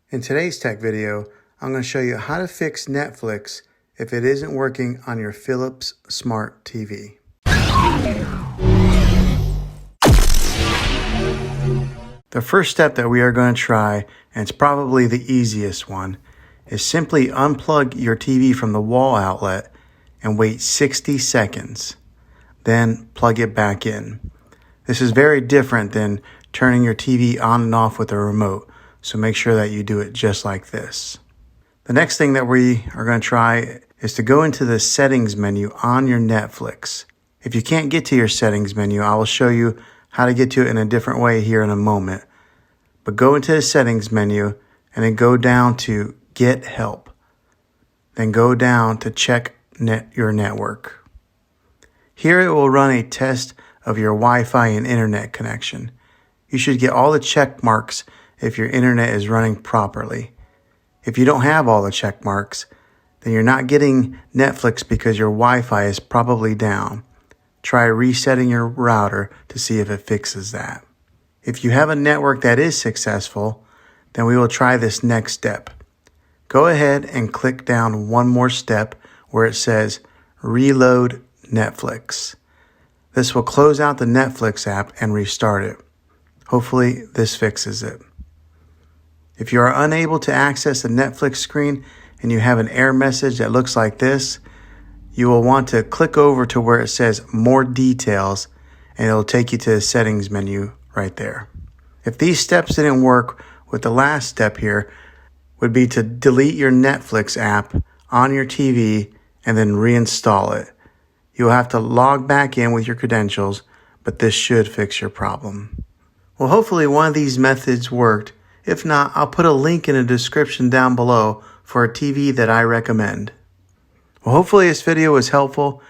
In today's tech video, I'm going to show you how to fix Netflix if it isn't working on your Philips Smart TV. The first step that we are going to try, and it's probably the easiest one, is simply unplug your TV from the wall outlet and wait 60 seconds. Then plug it back in. This is very different than turning your TV on and off with a remote, so make sure that you do it just like this. The next thing that we are going to try is to go into the settings menu on your Netflix. If you can't get to your settings menu, I will show you how to get to it in a different way here in a moment. But go into the settings menu and then go down to Get Help. Then go down to Check your network. Here it will run a test of your Wi-Fi and internet connection. You should get all the check marks if your internet is running properly. If you don't have all the check marks, then you're not getting Netflix because your Wi-Fi is probably down. Try resetting your router to see if it fixes that. If you have a network that is successful, then we will try this next step. Go ahead and click down one more step where it says Reload Netflix. This will close out the Netflix app and restart it. Hopefully this fixes it. If you are unable to access the Netflix screen and you have an error message that looks like this, you will want to click over to where it says More Details, and it'll take you to the settings menu right there. If these steps didn't work, with the last step here would be to delete your Netflix app on your TV and then reinstall it. You'll have to log back in with your credentials, but this should fix your problem. Well, hopefully one of these methods worked. If not, I'll put a link in the description down below for a TV that I recommend. Well, hopefully this video was helpful,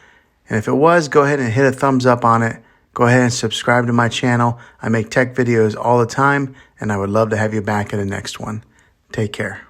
and if it was, go ahead and hit a thumbs up on it. Go ahead and subscribe to my channel. I make tech videos all the time, and I would love to have you back in the next one. Take care.